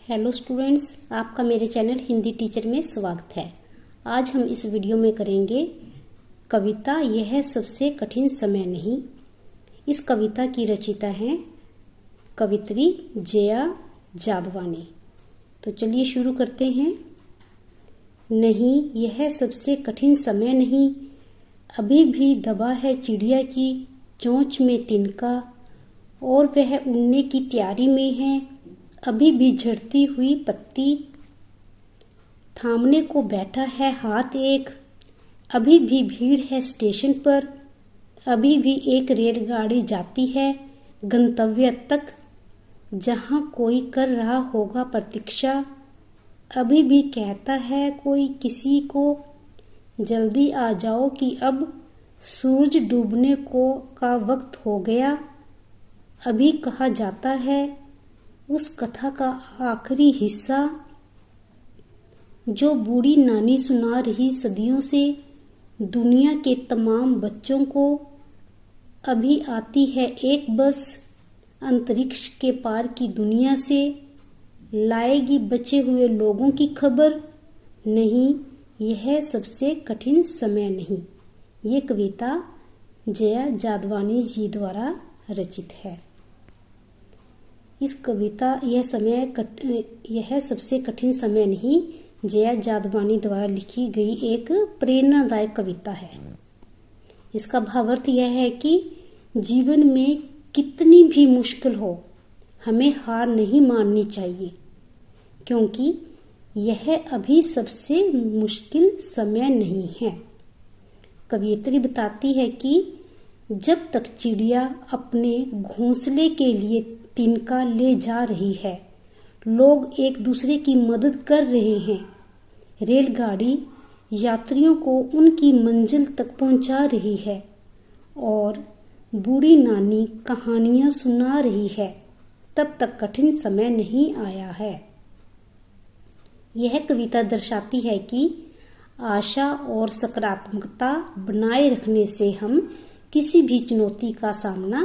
Hello students, आपका मेरे channel Hindi teacher में स्वागत है। आज हम इस वीडियो में करेंगे कविता यह सबसे कठिन समय नहीं। इस कविता की रचयिता हैं कवित्री जया जादवानी। तो चलिए शुरू करते हैं। नहीं, यह सबसे कठिन समय नहीं, अभी भी दबा है चिड़िया की चोंच में तिनका, और वह उड़ने की तैयारी में है, अभी भी झड़ती हुई पत्ती। थामने को बैठा है हाथ एक, अभी भी भीड़ है स्टेशन पर, अभी भी एक रेलगाड़ी जाती है गंतव्य तक, जहां कोई कर रहा होगा प्रतीक्षा। अभी भी कहता है कोई किसी को, जल्दी आ जाओ कि अब सूरज डूबने को का वक्त हो गया। अभी कहा जाता है उस कथा का आखिरी हिस्सा, जो बूढ़ी नानी सुना रही सदियों से दुनिया के तमाम बच्चों को। अभी आती है एक बस अंतरिक्ष के पार की दुनिया से, लाएगी बचे हुए लोगों की खबर। नहीं, यह सबसे कठिन समय नहीं। ये कविता जया जादवानी जी द्वारा रचित है। इस कविता यह सबसे कठिन समय नहीं जया जादवानी द्वारा लिखी गई एक प्रेरणादायक कविता है। इसका भावार्थ यह है कि जीवन में कितनी भी मुश्किल हो, हमें हार नहीं माननी चाहिए, क्योंकि यह अभी सबसे मुश्किल समय नहीं है। कवियत्री बताती है कि जब तक चिड़िया अपने घोंसले के लिए तिनका ले जा रही है, लोग एक दूसरे की मदद कर रहे हैं, रेलगाड़ी यात्रियों को उनकी मंजिल तक पहुंचा रही है, और बूढ़ी नानी कहानियां सुना रही है, तब तक कठिन समय नहीं आया है। यह कविता दर्शाती है कि आशा और सकारात्मकता बनाए रखने से हम किसी भी चुनौती का सामना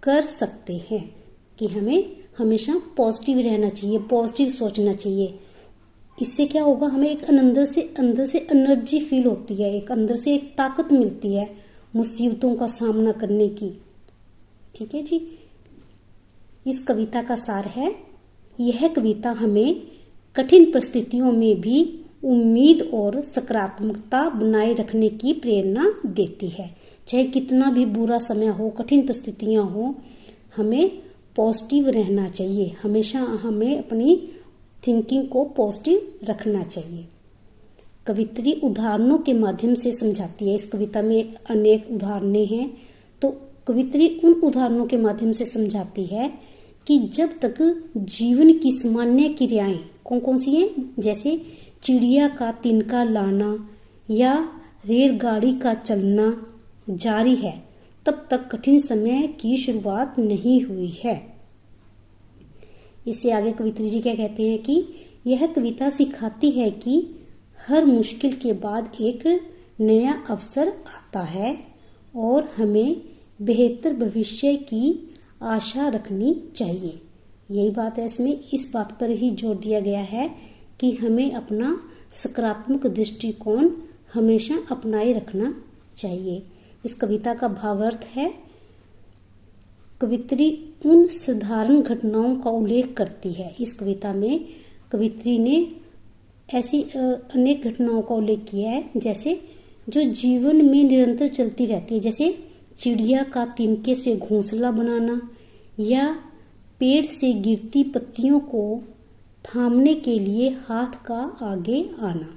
कर सकते हैं, कि हमें हमेशा पॉजिटिव रहना चाहिए, पॉजिटिव सोचना चाहिए। इससे क्या होगा, हमें एक अंदर से एनर्जी फील होती है, एक अंदर से एक ताकत मिलती है मुसीबतों का सामना करने की। ठीक है जी। इस कविता का सार है, यह कविता हमें कठिन परिस्थितियों में भी उम्मीद और सकारात्मकता बनाए रखने की प्रेरणा देती है। चाहे कितना भी बुरा समय हो, कठिन परिस्थितियां हो, हमें पॉजिटिव रहना चाहिए। हमेशा हमें अपनी थिंकिंग को पॉजिटिव रखना चाहिए। कवित्री उदाहरणों के माध्यम से समझाती है। इस कविता में अनेक उदाहरणें हैं, तो कवित्री उन उदाहरणों के माध्यम से समझाती है कि जब तक जीवन की सामान्य क्रियाएं कौन कौन सी हैं, जैसे चिड़िया का तिनका लाना या रेलगाड़ी का चलना जारी है, तब तक कठिन समय की शुरुआत नहीं हुई है। इससे आगे कवित्री जी क्या कहते हैं कि यह कविता सिखाती है कि हर मुश्किल के बाद एक नया अवसर आता है, और हमें बेहतर भविष्य की आशा रखनी चाहिए। यही बात है, इसमें इस बात पर ही जोर दिया गया है कि हमें अपना सकारात्मक दृष्टिकोण हमेशा अपनाए रखना चाहिए। इस कविता का भावार्थ है, कवित्री उन साधारण घटनाओं का उल्लेख करती है। इस कविता में कवित्री ने ऐसी अनेक घटनाओं का उल्लेख किया है, जैसे जो जीवन में निरंतर चलती रहती है, जैसे चिड़िया का तिनके से घोंसला बनाना या पेड़ से गिरती पत्तियों को थामने के लिए हाथ का आगे आना।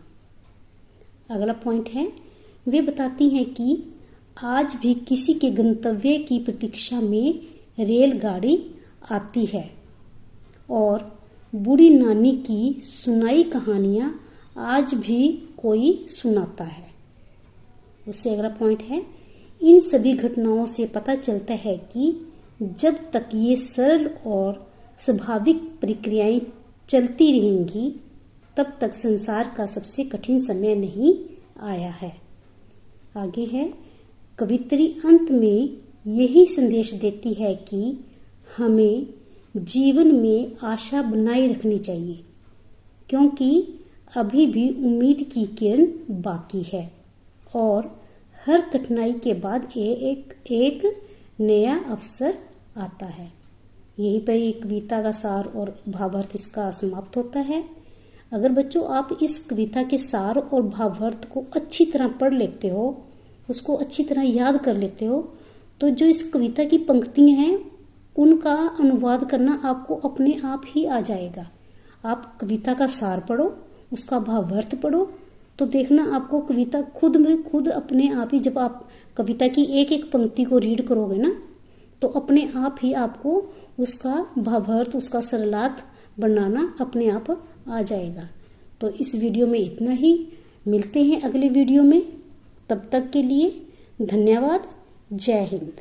अगला पॉइंट है, वे बताती हैं कि आज भी किसी के गंतव्य की प्रतीक्षा में रेलगाड़ी आती है, और बूढ़ी नानी की सुनाई कहानियां आज भी कोई सुनाता है। उससे अगला पॉइंट है, इन सभी घटनाओं से पता चलता है कि जब तक ये सरल और स्वाभाविक प्रक्रियाएं चलती रहेंगी, तब तक संसार का सबसे कठिन समय नहीं आया है। आगे है, कवित्री अंत में यही संदेश देती है कि हमें जीवन में आशा बनाए रखनी चाहिए, क्योंकि अभी भी उम्मीद की किरण बाकी है और हर कठिनाई के बाद एक नया अवसर आता है। यहीं पर एक कविता का सार और भावार्थ इसका समाप्त होता है। अगर बच्चों आप इस कविता के सार और भावार्थ को अच्छी तरह पढ़ लेते हो, उसको अच्छी तरह याद कर लेते हो, तो जो इस कविता की पंक्तियां हैं उनका अनुवाद करना आपको अपने आप ही आ जाएगा। आप कविता का सार पढ़ो, उसका भावार्थ पढ़ो, तो देखना आपको कविता खुद में खुद अपने आप ही, जब आप कविता की एक एक पंक्ति को रीड करोगे ना, तो अपने आप ही आपको उसका भावार्थ, उसका सरलार्थ बनाना अपने आप आ जाएगा। तो इस वीडियो में इतना ही, मिलते हैं अगले वीडियो में। तब तक के लिए धन्यवाद। जय हिंद।